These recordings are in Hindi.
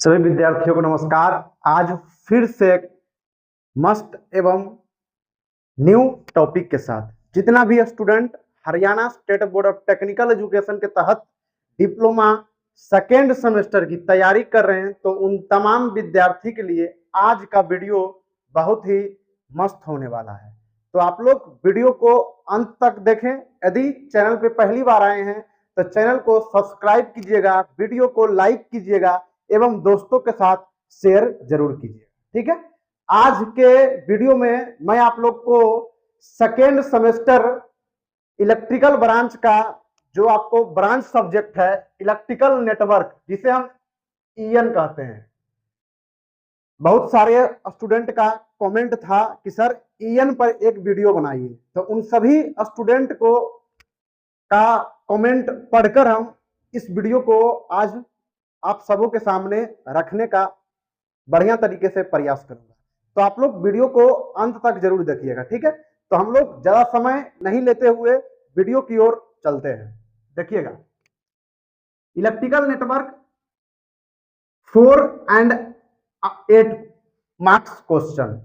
सभी विद्यार्थियों को नमस्कार। आज फिर से एक मस्त एवं न्यू टॉपिक के साथ जितना भी student Haryana state board of technical education के तहत डिप्लोमा सेकेंड सेमेस्टर की तैयारी कर रहे हैं, तो उन तमाम विद्यार्थी के लिए आज का वीडियो बहुत ही मस्त होने वाला है। तो आप लोग वीडियो को अंत तक देखें। यदि चैनल पे पहली बार आए हैं तो चैनल को सब्सक्राइब कीजिएगा, वीडियो को लाइक कीजिएगा एवं दोस्तों के साथ शेयर जरूर कीजिए। ठीक है, आज के वीडियो में मैं आप लोग को सेकेंड सेमेस्टर इलेक्ट्रिकल ब्रांच का जो आपको ब्रांच सब्जेक्ट है इलेक्ट्रिकल नेटवर्क, जिसे हम ईएन कहते हैं। बहुत सारे स्टूडेंट का कमेंट था कि सर ईएन पर एक वीडियो बनाइए, तो उन सभी स्टूडेंट को का कमेंट पढ़कर हम इस वीडियो को आज आप सबों के सामने रखने का बढ़िया तरीके से प्रयास करूंगा। तो आप लोग वीडियो को अंत तक जरूर देखिएगा। ठीक है, तो हम लोग ज्यादा समय नहीं लेते हुए वीडियो की ओर चलते हैं। देखिएगा, electrical network 4 and 8 marks question,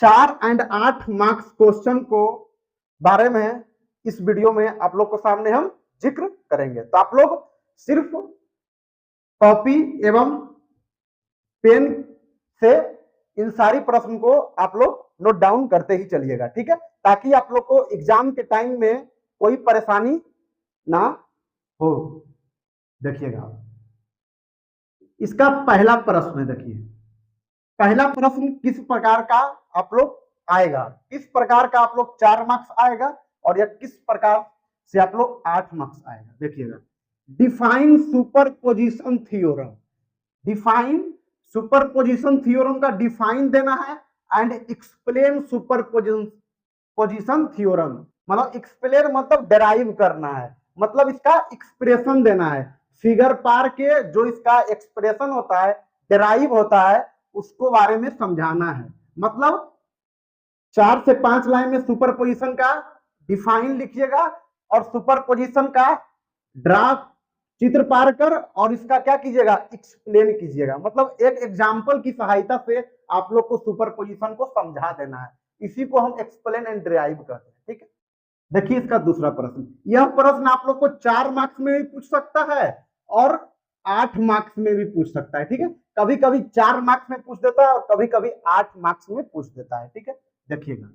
4 and 8 marks question को बारे में इस वीडियो में आप लोग को सामने हम जिक्र करेंगे। तो आप लोग सिर्फ कॉपी एवं पेन से इन सारी प्रश्न को आप लोग नोट डाउन करते ही चलिएगा। ठीक है, ताकि आप लोग को एग्जाम के टाइम में कोई परेशानी ना हो। देखिएगा, इसका पहला प्रश्न है। देखिए, पहला प्रश्न किस प्रकार का आप लोग आएगा, किस प्रकार का आप लोग 4 मार्क्स आएगा और या किस प्रकार से आप लोग 8 मार्क्स आएगा। देखिएगा, define superposition theorem, define superposition theorem का डिफाइन देना है एंड एक्सप्लेन सुपरपोजिशन थ्योरम, मतलब एक्सप्लेन मतलब डेराइव करना है, मतलब इसका एक्सप्रेशन देना है। फिगर पार के जो इसका एक्सप्रेशन होता है, डेराइव होता है, उसको बारे में समझाना है। मतलब 4 से 5 लाइन में सुपरपोजिशन का डिफाइन लिखिएगा और सुपरपोजिशन का ड्राफ्ट चित्र पार कर और इसका क्या कीजिएगा, एक्सप्लेन कीजिएगा। मतलब एक एग्जाम्पल की सहायता से आप लोग को सुपरपोजिशन को समझा देना है। इसी को हम एक्सप्लेन एंड ड्राइव कहते हैं। ठीक है, देखिए इसका दूसरा प्रश्न। यह प्रश्न आप लोग को 4 मार्क्स में भी पूछ सकता है और 8 मार्क्स में भी पूछ सकता है। ठीक है, कभी कभी 4 मार्क्स में पूछ देता है और कभी कभी 8 मार्क्स में पूछ देता है। ठीक है, देखिएगा,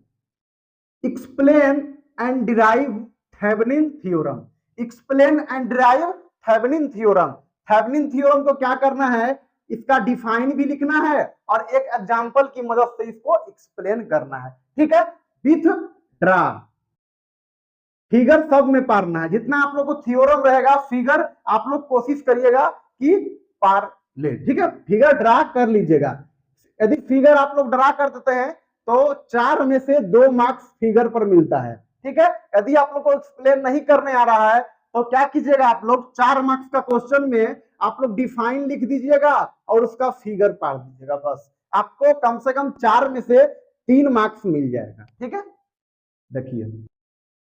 explain and derive Thevenin theorem, explain and derive Thevenin theorem. Thevenin theorem को क्या करना है, इसका डिफाइन भी लिखना है और एक एग्जांपल की मदद से इसको एक्सप्लेन करना है। ठीक है, विथ ड्रा, फिगर सब में पारना है। जितना आप लोग को थ्योरम रहेगा फिगर आप लोग कोशिश करिएगा कि पार ले। ठीक है, फिगर ड्रा कर लीजिएगा। यदि फिगर आप लोग ड्रा कर देते हैं तो 4 में से 2 मार्क्स फिगर पर मिलता है। ठीक है, यदि आप लोग को एक्सप्लेन नहीं करने आ रहा है तो क्या कीजिएगा, आप लोग 4 मार्क्स का क्वेश्चन में आप लोग डिफाइन लिख दीजिएगा और उसका फिगर पार दीजिएगा। बस आपको कम से कम 4 में से 3 मार्क्स मिल जाएगा। ठीक है, देखिए,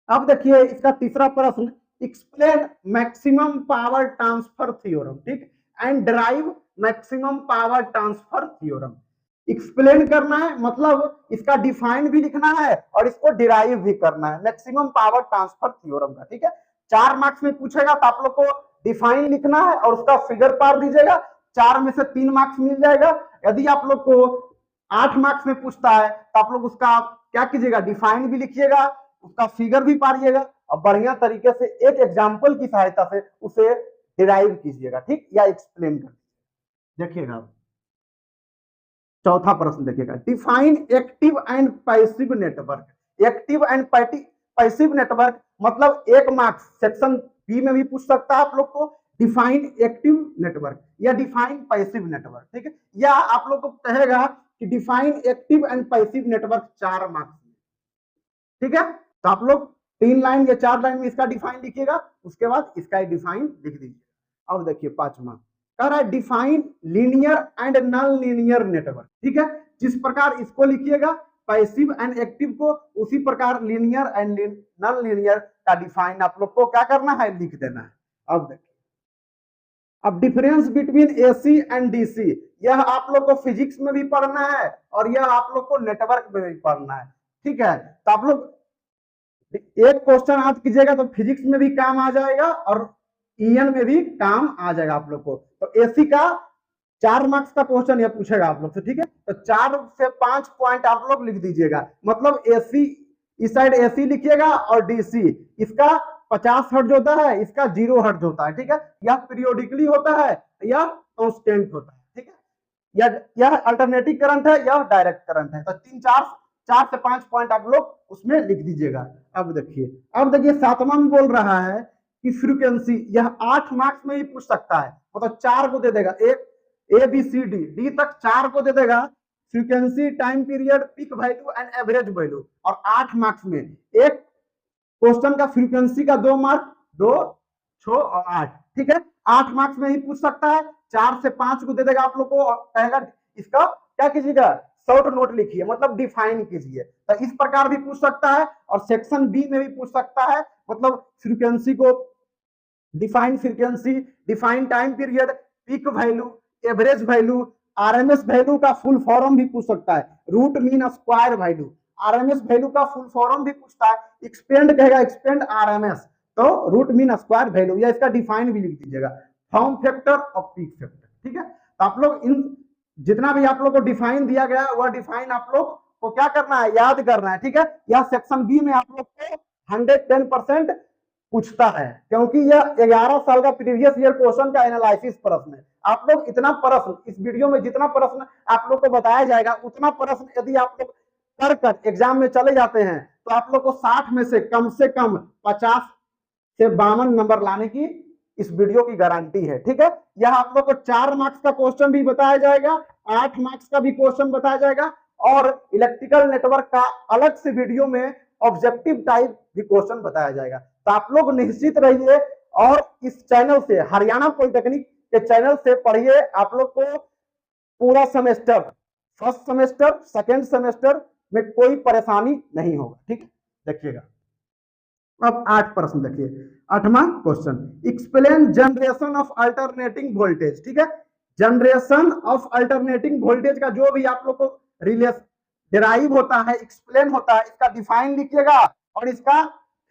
अब देखिए इसका तीसरा प्रश्न, explain maximum power transfer theorem. ठीक, and derive maximum power transfer theorem. Explain करना है, मतलब इसका डिफाइन भी लिखना है और इसको डिराइव भी करना है मैक्सिमम पावर ट्रांसफर थ्योरम का। ठीक है, 4 मार्क्स में पूछेगा तो आप लोग को डिफाइन लिखना है और उसका फिगर पार दीजिएगा। 4 में से 3 मार्क्स मिल जाएगा। यदि आप लोग को 8 मार्क्स में पूछता है तो आप लोग उसका क्या कीजिएगा, डिफाइन भी लिखिएगा, उसका फिगर भी पारिएगा और बढ़िया तरीके से एक एग्जाम्पल की सहायता से उसे डिराइव कीजिएगा। ठीक, या एक्सप्लेन कर। देखिएगा, चौथा प्रश्न देखिएगा, define active and passive network. Active and passive network मतलब 1 मार्क्स सेक्शन बी में भी पूछ सकता है आप लोग को, डिफाइन एक्टिव नेटवर्क या डिफाइन पैसिव नेटवर्क। ठीक है, या आप लोग को कहेगा कि define active and passive network 4 marks. ठीक है, तो आप लोग 3 लाइन या 4 लाइन में इसका डिफाइन लिखिएगा, उसके बाद इसका डिफाइन लिख दीजिए। अब देखिए 5वां कह रहा है, define linear and non linear network. ठीक है, जिस प्रकार इसको लिखिएगा पैसिव एंड एक्टिव को, उसी प्रकार लीनियर एंड नॉन लीनियर का डिफाइन आप लोग को क्या करना है, लिख देना है। अब देखिए, अब difference between AC and DC, यह आप लोग को फिजिक्स में भी पढ़ना है और यह आप लोग को नेटवर्क में भी पढ़ना है, ठीक है। तो आप लोग एक क्वेश्चन याद कीजिएगा तो फिजिक्स में भी काम आ जाएगा और ईएन में भी काम आ जाएगा आप लोग को। तो एसी का 4 मार्क्स का क्वेश्चन यह पूछेगा आप लोग से, ठीक है। तो 4 से 5 पॉइंट आप लोग लिख दीजिएगा, मतलब एसी इस साइड एसी लिखिएगा और डीसी इसका 50 हर्ट्ज होता है, इसका 0 हर्ट्ज होता है, ठीक है। यह पीरियोडिकली होता है, यह कांस्टेंट होता है, ठीक है। यह अल्टरनेटिव करंट है, यह डायरेक्ट करंट है। तो 4 से 5 पॉइंट आप लोग उसमें लिख दीजिएगा। अब देखिए 7वां में बोल रहा है कि फ्रीक्वेंसी, यह 8 मार्क्स में ही पूछ सकता है, मतलब 4 को दे देगा, एक A B C D D तक 4 को दे देगा, frequency, time period, peak value and average value, और 8 मार्क्स में एक क्वेश्चन का फ्रीक्वेंसी का 2 मार्क, 2, 6 और 8, ठीक है। 8 मार्क्स में ही पूछ सकता है, 4 से 5 को दे देगा आप लोग को, कहेगा इसका क्या कीजिएगा, शॉर्ट नोट लिखिए, मतलब डिफाइन कीजिए। तो इस प्रकार भी पूछ सकता है, और सेक्शन बी में भी पूछ सकता है, मतलब फ्रीक्वेंसी को define frequency, define time period, peak value, average value, RMS value का फुल फॉर्म भी पूछ सकता है, root mean square value, RMS value का फुल फॉर्म भी पूछता है, एक्सपेंड कहेगा, एक्सपेंड आरएमएस, तो रूट मीन स्क्वायर वैल्यू, या इसका डिफाइन भी लिख दीजिएगा, फॉर्म फैक्टर और पीक फैक्टर, ठीक है। तो आप लोग इन जितना भी आप लोग को डिफाइन दिया गया है वह डिफाइन आप लोग को क्या करना है, याद करना है, ठीक है। यह सेक्शन बी में आप लोग को 110% पूछता है, क्योंकि यह 11 साल का प्रीवियस ईयर क्वेश्चन का एनालिसिस प्रश्न है। आप लोग इतना प्रश्न इस वीडियो में, जितना प्रश्न आप लोग को बताया जाएगा, उतना प्रश्न यदि आप लोग कर एग्जाम में चले जाते हैं तो आप लोग को 60 में से कम 50 से 52 नंबर लाने की इस वीडियो की गारंटी है, ठीक है। यह आप लोग को 4 मार्क्स का क्वेश्चन भी बताया जाएगा, 8 मार्क्स का भी क्वेश्चन बताया जाएगा, और इलेक्ट्रिकल नेटवर्क का अलग से वीडियो में ऑब्जेक्टिव टाइप भी क्वेश्चन बताया जाएगा। तो आप लोग निश्चित रहिए और इस चैनल से, हरियाणा पॉलिटेक्निक के चैनल से पढ़िए। आप लोग को पूरा semester, first semester, second semester में कोई परेशानी नहीं होगा, ठीक है। देखिएगा अब 8 प्रश्न देखिए। 8वां question, explain generation of alternating voltage, ठीक है। जनरेशन ऑफ अल्टरनेटिंग वोल्टेज का जो भी आप लोग को रिलेशन डिराइव होता है, एक्सप्लेन होता है, इसका डिफाइन लिखिएगा, और इसका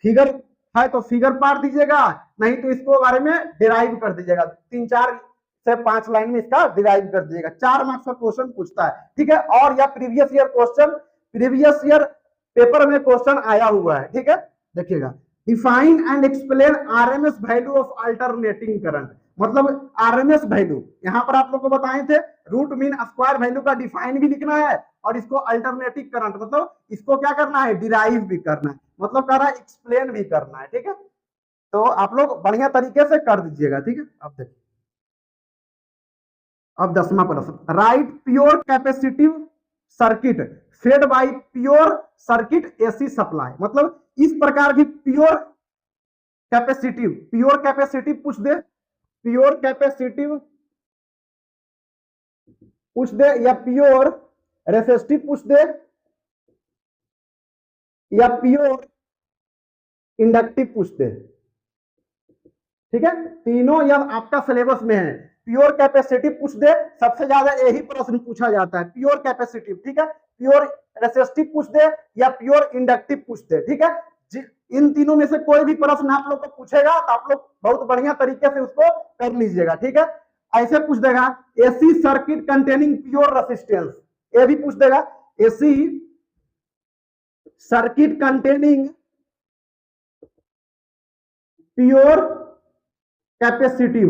फिगर है तो फिगर पार दीजिएगा, नहीं तो इसको बारे में डिराइव कर दीजिएगा, 3-4 से 5 लाइन में इसका डिराइव कर दीजिएगा। 4 मार्क्स का क्वेश्चन पूछता है, ठीक है। और यह previous year question, previous year paper में क्वेश्चन आया हुआ है, ठीक है। देखिएगा, define and explain RMS value of alternating current, मतलब आरएमएस वैल्यू यहां पर आप लोग को बताए थे, रूट मीन स्क्वायर वैल्यू का डिफाइन भी लिखना है, और इसको अल्टरनेटिव करंट, मतलब इसको क्या करना है, डिराइव भी करना है, मतलब कह रहा है एक्सप्लेन भी करना है, ठीक है। तो आप लोग बढ़िया तरीके से कर दीजिएगा, ठीक है। अब देखिए, अब 10वां प्रश्न, right pure capacitive circuit fed by pure circuit AC supply, मतलब इस प्रकार की प्योर कैपेसिटिव पूछ दे, प्योर कैपेसिटिव पूछ दे, या प्योर रेसिस्टिव पूछ दे, या प्योर इंडक्टिव पूछ दे, ठीक है। तीनों यह आपका सिलेबस में है। प्योर कैपेसिटिव पूछ दे, सबसे ज्यादा यही प्रश्न पूछा जाता है, प्योर कैपेसिटिव, ठीक है। प्योर रेसिस्टिव पूछ दे, या प्योर इंडक्टिव पूछ दे, ठीक है। इन तीनों में से कोई भी प्रश्न आप लोग को पूछेगा तो आप लोग बहुत बढ़िया तरीके से उसको कर लीजिएगा, ठीक है। ऐसे पूछ देगा, AC circuit containing pure resistance, ये भी पूछ देगा, AC circuit containing pure capacitive,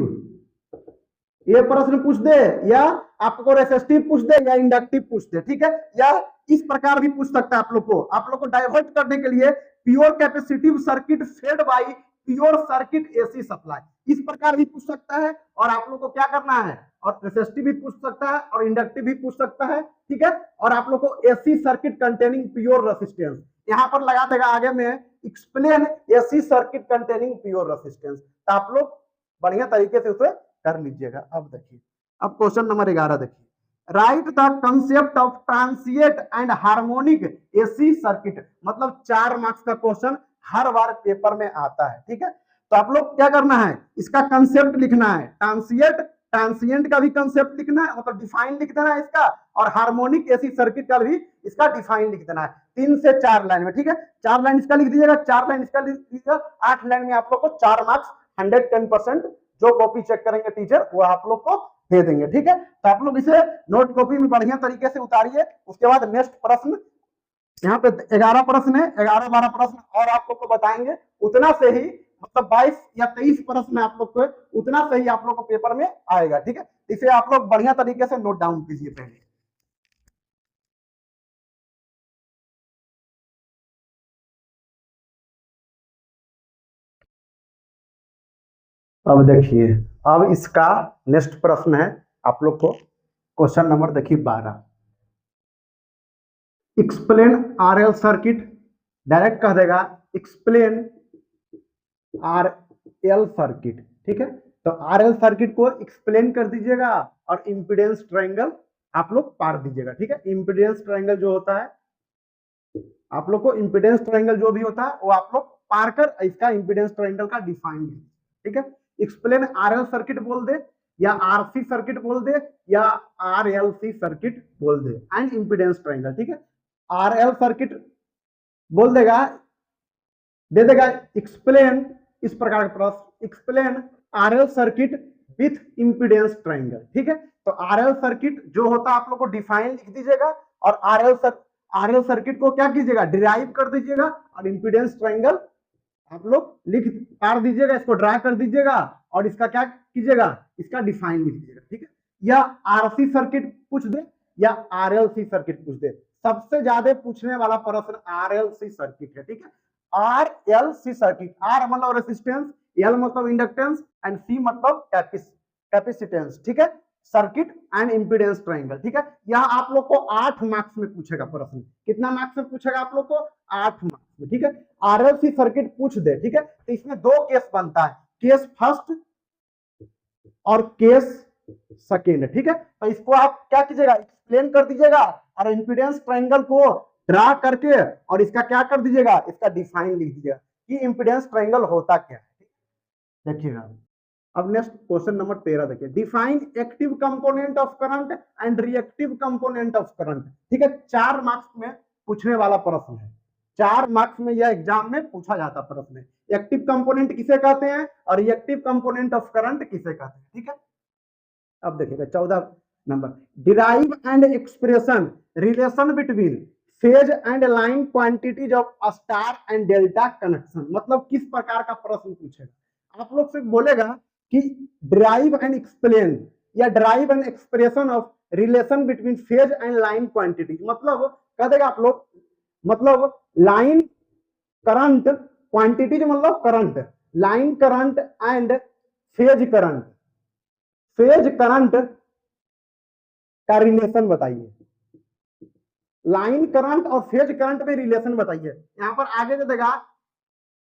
ये प्रश्न पूछ दे, या आपको रेसिस्टिव पूछ दे, या इंडक्टिव पूछ दे, ठीक है। या इस प्रकार भी पूछ सकता है आप लोग को डाइवर्ट करने के लिए, pure capacitive circuit fed by pure circuit AC supply, इस प्रकार भी पूछ सकता है। और आप लोग को क्या करना है, और रेसिस्टिव भी पूछ सकता है, और इंडक्टिव भी पूछ सकता है, ठीक है। और आप लोग को AC circuit containing pure resistance यहां पर लगा देगा आगे में, explain AC circuit containing pure resistance. तो आप लोग बढ़िया तरीके से उसे कर लीजिएगा। अब देखिए, अब क्वेश्चन नंबर 11 देखिए, right the concept of transient and harmonic AC circuit, मतलब 4 मार्क्स का क्वेश्चन हर बार पेपर में आता है, ठीक है। तो आप लोग क्या करना है, इसका कंसेप्ट लिखना है, ट्रांसिएंट ट्रांसिएंट का भी कंसेप्ट लिखना है, मतलब डिफाइन लिख देना है इसका, और हार्मोनिक एसी सर्किट का भी इसका डिफाइन लिख देना है 3 से 4 लाइन में, ठीक है। 4 लाइन इसका लिख दीजिएगा, 4 लाइन इसका लिख दीजिएगा, 8 लाइन में आप लोग को 4 मार्क्स 110% जो कॉपी चेक करेंगे टीचर वो आप लोग को दे देंगे, ठीक है। तो आप लोग इसे नोट कॉपी में बढ़िया तरीके से उतारिए। उसके बाद नेक्स्ट प्रश्न, यहाँ पे 11 प्रश्न है, 11-12 प्रश्न और आप लोग को बताएंगे, उतना से ही मतलब 22 या 23 प्रश्न आप लोग को, उतना से ही आप लोग को पेपर में आएगा, ठीक है। इसे आप लोग बढ़िया तरीके से नोट डाउन कीजिए पहले। अब देखिए, अब इसका नेक्स्ट प्रश्न है आप लोग को, क्वेश्चन नंबर देखिए 12, एक्सप्लेन आरएल सर्किट, डायरेक्ट कह देगा एक्सप्लेन आरएल सर्किट, ठीक है। तो आरएल सर्किट को एक्सप्लेन कर दीजिएगा और इंपीडेंस ट्रायंगल आप लोग पार दीजिएगा, ठीक है। इंपीडेंस ट्रायंगल जो होता है आप लोग को, इंपीडेंस ट्रायंगल जो भी होता है वो आप लोग पार कर इसका इंपीडेंस ट्रायंगल का डिफाइन, ठीक है। एक्सप्लेन आरएल सर्किट बोल दे या आरसी सर्किट बोल दे या आरएलसी सर्किट बोल दे एंड इंपीडेंस ट्रायंगल, ठीक है। आरएल सर्किट बोल देगा, दे देगा एक्सप्लेन, इस प्रकार का प्रश्न, explain RL circuit with impedance triangle, ठीक है। तो आरएल सर्किट जो होता है आप लोग को डिफाइन लिख दीजिएगा, और आरएल सर्किट को क्या कीजिएगा, डिराइव कर दीजिएगा, और इंपीडेंस ट्रायंगल आप लोग लिख पार दीजिएगा, इसको ड्रा कर दीजिएगा, और इसका क्या कीजिएगा, इसका डिफाइन लिख दीजिएगा, ठीक है। या आरसी सर्किट पूछ दे या आरएलसी सर्किट पूछ दे, सबसे ज्यादा पूछने वाला प्रश्न आरएलसी सर्किट है, ठीक है। आरएलसी सर्किट, आर मतलब रेसिस्टेंस, एल मतलब इंडक्टेंस एंड सी मतलब कैपेसिटेंस, ठीक है। सर्किट एंड इंपीडेंस ट्रायंगल, ठीक है। यहाँ आप लोग को 8 मार्क्स में पूछेगा प्रश्न, कितना मार्क्स में पूछेगा आप लोग को, 8 मार्क्स में, ठीक है। आरएलसी सर्किट पूछ दे, ठीक है। तो इसमें 2 केस बनता है, केस फर्स्ट और केस सेकेंड, ठीक है। तो इसको आप क्या कीजिएगा, एक्सप्लेन कर दीजिएगा, और इंपीडेंस ट्रायंगल को ड्रा करके और इसका क्या कर दीजिएगा, इसका डिफाइन लिख दीजिएगा कि इंपीडेंस ट्रायंगल होता क्या है। देखिएगा अब नेक्स्ट क्वेश्चन नंबर 13 देखिए, define active component of current and reactive component of current, ठीक है। 4 मार्क्स में पूछने वाला प्रश्न है, 4 मार्क्स में यह एग्जाम में पूछा जाता प्रश्न है। एक्टिव कंपोनेंट किसे कहते हैं और रिएक्टिव कंपोनेंट ऑफ करंट किसे कहते हैं, ठीक है। अब देखिएगा 14 number, derive and expression relation between phase and line quantities of star and delta connection, मतलब किस प्रकार का प्रश्न पूछेगा, आप लोग से बोलेगा कि ड्राइव एंड एक्सप्लेन या drive and expression of relation between phase and line quantity, मतलब कह देगा आप लोग, मतलब लाइन करंट क्वांटिटीज मतलब current, line current and phase current, phase current का रिलेशन बताइए, लाइन करंट और फेज करंट में रिलेशन बताइए। यहां पर आगे दे देगा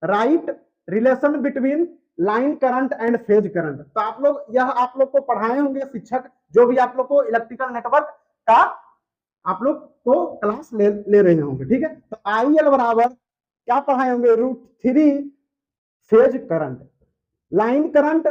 right relation between line current and phase current. तो आप लोग यह आप लोग को पढ़ाए होंगे शिक्षक, जो भी आप लोग को इलेक्ट्रिकल नेटवर्क का आप लोग को क्लास ले रहे होंगे, ठीक है। तो IL बराबर क्या पढ़ाए होंगे, √3 फेज करंट, लाइन करंट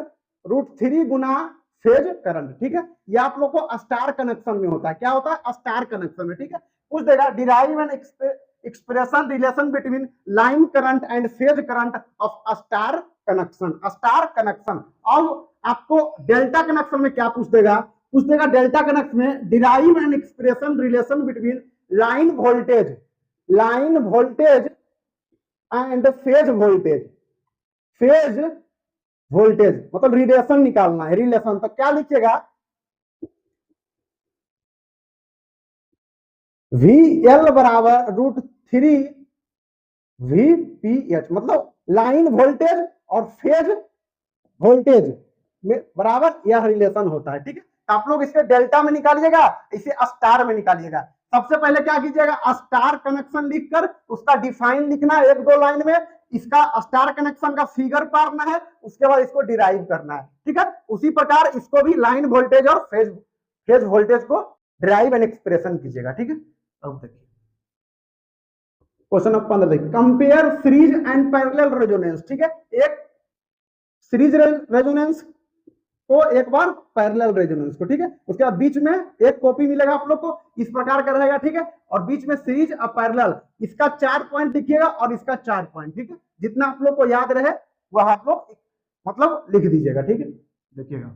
√3 गुना फेज करंट, ठीक है। ये आप लोग को स्टार कनेक्शन में होता है, क्या होता है, स्टार कनेक्शन में, ठीक है। पूछ देगा derive and expression relation between line current and phase current of star connection, star connection. अब आपको डेल्टा कनेक्शन में क्या पूछ देगा, डेल्टा कनेक्शन में derive and expression relation between line voltage and phase voltage, मतलब रिलेशन निकालना है, रिलेशन। तो क्या लिखिएगा, VL बराबर √3 VPH, मतलब लाइन वोल्टेज और फेज वोल्टेज में बराबर यह रिलेशन होता है, ठीक है। तो आप लोग इसे डेल्टा में निकालिएगा, इसे स्टार में निकालिएगा। सबसे पहले क्या कीजिएगा, स्टार कनेक्शन लिखकर उसका डिफाइन लिखना है 1-2 लाइन में, इसका स्टार कनेक्शन का फिगर पारना है, उसके बाद इसको डिराइव करना है, ठीक है। उसी प्रकार इसको भी लाइन वोल्टेज और फेज वोल्टेज को डिराइव एंड एक्सप्रेशन कीजिएगा, ठीक है। अब देखिए क्वेश्चन नंबर 15 देखिए, compare series and parallel resonance, ठीक है। एक सीरीज रेजोनेंस को, एक बार पैरेलल रेजोनेंस को, ठीक है। उसके बाद बीच में एक कॉपी मिलेगा आप लोग को, इस प्रकार का रहेगा, ठीक है। और बीच में सीरीज और पैरेलल, इसका 4 पॉइंट लिखिएगा और इसका 4 पॉइंट, ठीक है। जितना आप लोग को याद रहे वह आप लोग मतलब लिख दीजिएगा, ठीक है। देखिएगा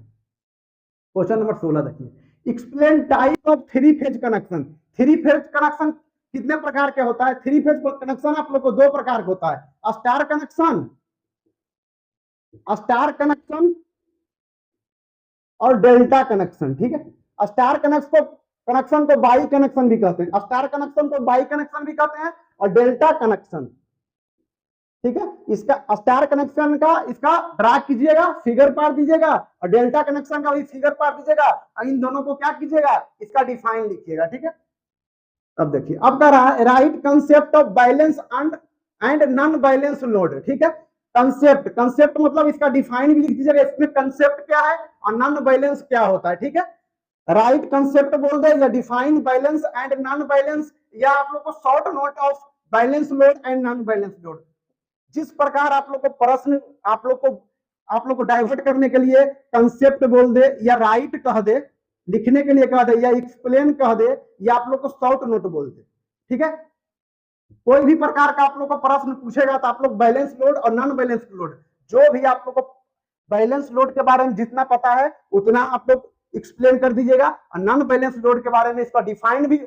क्वेश्चन नंबर 16 देखिए, explain type of three phase connection. Three phase connection कितने प्रकार के होता है? थ्री फेज कनेक्शन आप लोग को दो प्रकार का होता है, स्टार कनेक्शन, स्टार कनेक्शन और डेल्टा कनेक्शन, ठीक है। स्टार कनेक्शन को बाई कनेक्शन भी कहते हैं, स्टार कनेक्शन को बाई कनेक्शन भी कहते हैं, और डेल्टा कनेक्शन, ठीक है। इसका स्टार कनेक्शन का इसका ड्रा कीजिएगा, फिगर पार दीजिएगा, और डेल्टा कनेक्शन का भी फिगर पार दीजिएगा, और इन दोनों को क्या कीजिएगा, इसका डिफाइन लिखिएगा, ठीक है। अब देखिए, अब कह रहा है right concept of balance and non balance load, ठीक है। कंसेप्ट, कंसेप्ट मतलब इसका डिफाइन भी लिख दीजिएगा, इसमें कंसेप्ट क्या है और नॉन बैलेंस क्या होता है, ठीक है। राइट कंसेप्ट बोल दे, या define balance and non balance, या आप लोग को short note of balance load and non balance load. जिस प्रकार आप लोग को प्रश्न आप लोग को डाइवर्ट करने के लिए कंसेप्ट बोल दे, या राइट कह दे, लिखने के लिए कह दे, या एक्सप्लेन कह दे, या आप लोग को शॉर्ट नोट बोल दे, ठीक है। कोई भी प्रकार का आप लोग को प्रश्न पूछेगा तो आप लोग बैलेंस लोड और नॉन बैलेंस लोड, जो भी आप लोग को बैलेंस लोड के बारे में जितना पता है उतना आप लोग एक्सप्लेन कर दीजिएगा, और नॉन बैलेंस लोड के बारे में इसका डिफाइन भी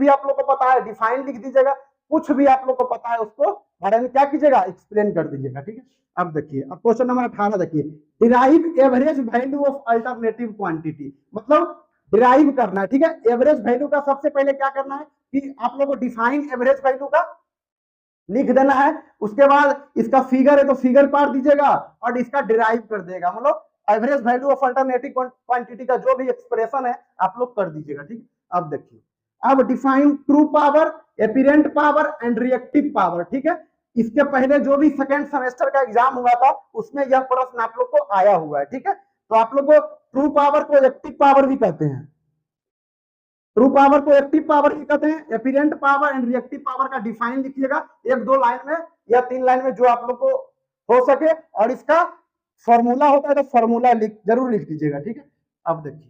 आप लोग को पता है, डिफाइन लिख दीजिएगा। कुछ भी आप लोग को पता है उसको बारे में क्या कीजिएगा, एक्सप्लेन कर दीजिएगा, ठीक है। अब देखिए, अब क्वेश्चन नंबर 18 देखिए, derive average value of alternative quantity, मतलब डिराइव करना है, ठीक है। एवरेज वैल्यू का सबसे पहले क्या करना है कि आप लोग को डिफाइन एवरेज वैल्यू का लिख देना है, उसके बाद इसका फिगर है तो फिगर पार दीजिएगा और इसका डिराइव कर देगा, मतलब average value of alternative quantity का जो भी एक्सप्रेशन है आप लोग कर दीजिएगा, ठीक है। अब देखिए, अब define true power, apparent power and reactive power, ठीक है। इसके पहले जो भी सेकेंड सेमेस्टर का एग्जाम हुआ था उसमें यह प्रश्न आप लोग को आया हुआ है, ठीक है। तो आप लोग को ट्रू पावर को एक्टिव पावर भी कहते हैं, ट्रू पावर को एक्टिव पावर भी कहते हैं, एपिरेंट पावर एंड रिएक्टिव पावर का डिफाइन लिखिएगा एक दो लाइन में या 3 लाइन में, जो आप लोग को हो सके, और इसका फॉर्मूला होता है तो फॉर्मूला जरूर लिख दीजिएगा, ठीक है। अब देखिए,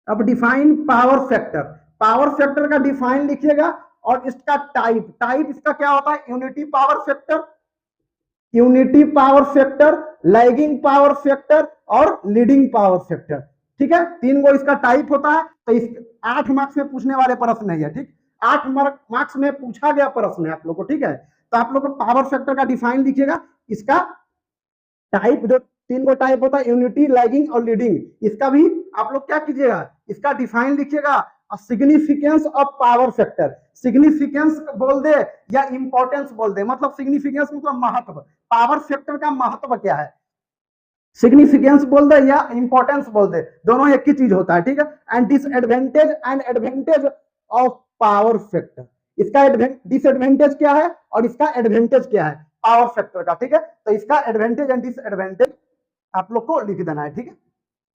अब define power factor, power factor का डिफाइन लिखिएगा, और इसका टाइप इसका क्या होता है, unity power factor, unity power factor, lagging power factor और लीडिंग पावर फैक्टर, ठीक है। 3 गो इसका टाइप होता है। तो इस 8 मार्क्स में पूछने वाले प्रश्न है, ठीक, 8 मार्क्स में पूछा गया प्रश्न है आप लोग को, ठीक है। तो आप लोग को पावर फैक्टर का डिफाइन लिखिएगा, इसका टाइप, जो 3 गो टाइप होता है, यूनिटी, लैगिंग और लीडिंग, इसका भी आप लोग क्या कीजिएगा, इसका डिफाइन लिखिएगा। Significance of power factor, significance बोल दे या इंपॉर्टेंस बोल दे, मतलब सिग्निफिकेंस मतलब महत्व, पावर फैक्टर का महत्व क्या है, सिग्निफिकेंस बोल दे या इंपॉर्टेंस बोल दे, दोनों एक ही चीज होता है, ठीक है। And disadvantage and advantage of power factor, इसका डिसएडवांटेज क्या है और इसका एडवांटेज क्या है पावर फैक्टर का, ठीक है। तो इसका एडवांटेज एंड डिसएडवांटेज आप लोग को लिख देना है, ठीक है।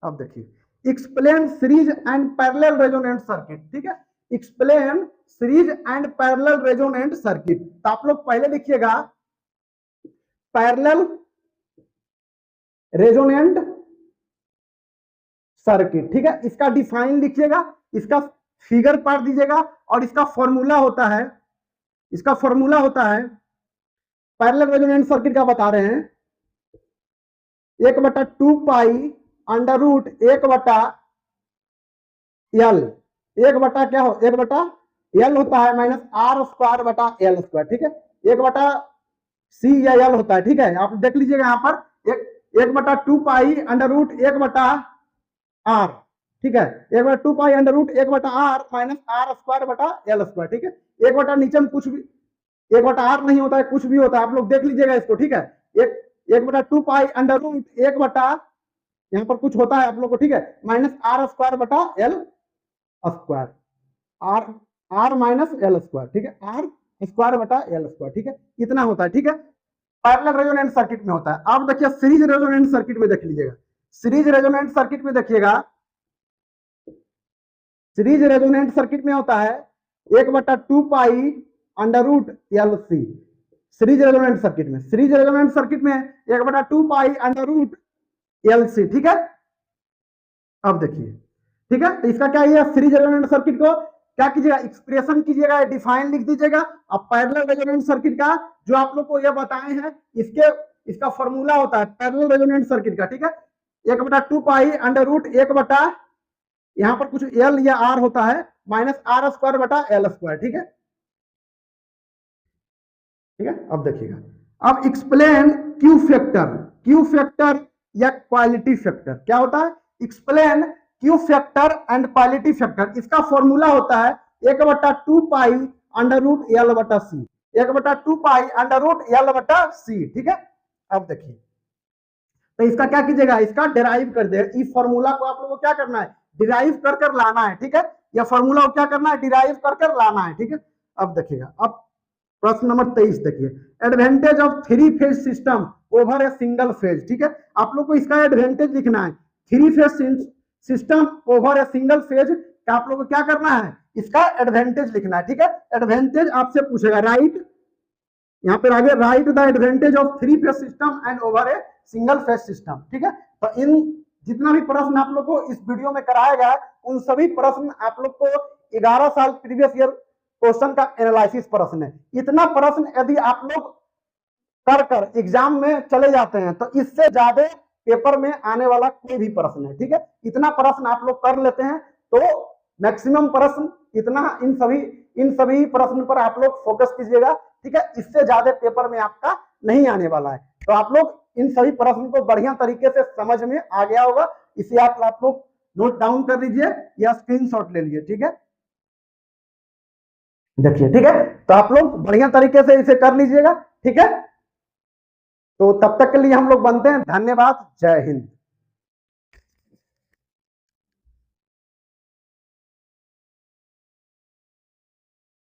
अब देखिए, explain series and parallel resonant circuit, ठीक है। Explain series and parallel resonant circuit, तो आप लोग पहले लिखिएगा पैरेलल रेजोनेंट सर्किट, ठीक है। इसका डिफाइन लिखिएगा, इसका फिगर पार दीजिएगा, और इसका फॉर्मूला होता है, इसका फॉर्मूला होता है पैरेलल रेजोनेंट सर्किट का बता रहे हैं, 1/2 पाई अंडर रूट 1/L, 1 क्या हो 1/L होता है माइनस R² ठीक है। 1/C या L होता है, ठीक है। आप देख लीजिएगा यहाँ पर 1/2 पाई अंडर रूट 1/R, ठीक है। 1/2 pi under root 1/R minus R²/L², ठीक है। 1 नीचे में कुछ भी 1/R नहीं होता है, कुछ भी होता है, आप लोग देख लीजिएगा इसको, ठीक है। 1/2 पाई अंडर रूट 1 यहाँ पर कुछ होता है आप लोग को, ठीक है, minus R²/L², R minus L², ठीक है, R²/L², ठीक है, इतना होता है, ठीक है। पैरेलल रेजोनेंट सर्किट में होता है। अब देखिए सीरीज रेजोनेंट सर्किट में देख लीजिएगा, सीरीज रेजोनेंट सर्किट में देखिएगा, सीरीज रेजोनेंट सर्किट में होता है 1/2 pi under root LC, series resonant circuit में, सीरीज रेजोनेंट सर्किट में 1/2 पाई अंडर रूट LC, ठीक है। अब देखिए, ठीक है, तो इसका क्या है, सीरीज रेजोनेंट सर्किट को क्या कीजिएगा, एक्सप्रेशन कीजिएगा, डिफाइन लिख दीजिएगा। अब पैरेलल रेजोनेंट सर्किट का जो आप लोग को ये बताए हैं, इसका फॉर्मूला होता है पैरेलल रेजोनेंट सर्किट का, ठीक है। 1/2 पाई अंडर रूट 1 यहाँ पर कुछ L या R होता है -R²/L², ठीक है, ठीक है। अब देखिएगा, अब एक्सप्लेन क्यू फैक्टर या क्वालिटी फैक्टर क्या होता है, explain Q factor and quality factor. इसका फॉर्मूला होता है 1/2 pi under root L/C, 1/2 pi under root L/C, ठीक है। अब देखिए, तो इसका क्या कीजिएगा, इसका डिराइव कर दे, इस फॉर्मूला को आप लोगों को क्या करना है, डिराइव कर लाना है, ठीक है। यह फॉर्मूला को क्या करना है, डिराइव कर लाना है, ठीक है। अब देखिएगा, अब प्रश्न नंबर 23 देखिए, advantage of 3 phase system over a single phase, ठीक है। आप लोग को इसका एडवांटेज लिखना है, 3 phase system over a single phase का आप लोग को क्या करना है, इसका एडवांटेज लिखना है, ठीक है। एडवांटेज आपसे पूछेगा, राइट, यहाँ पर आगे right the advantage of 3 phase system and over a single phase system, ठीक है। तो इन जितना भी प्रश्न आप लोग को इस वीडियो में कराया गया है, उन सभी प्रश्न आप लोग को 11 साल प्रीवियस ईयर क्वेश्चन का एनालिसिस प्रश्न है। इतना प्रश्न यदि आप लोग कर एग्जाम में चले जाते हैं तो इससे ज्यादा पेपर में आने वाला कोई भी प्रश्न है, ठीक है। इतना प्रश्न आप लोग कर लेते हैं तो मैक्सिमम प्रश्न इतना, इन सभी प्रश्न पर आप लोग फोकस कीजिएगा, ठीक है। इससे ज्यादा पेपर में आपका नहीं आने वाला है। तो आप लोग इन सभी प्रश्न को बढ़िया तरीके से समझ में आ गया होगा, इसे आप लोग नोट डाउन कर लीजिए या स्क्रीनशॉट ले लीजिए, ठीक है। देखिए, ठीक है, तो आप लोग बढ़िया तरीके से इसे कर लीजिएगा, ठीक है। तो तब तक के लिए हम लोग बनते हैं, धन्यवाद, जय हिंद।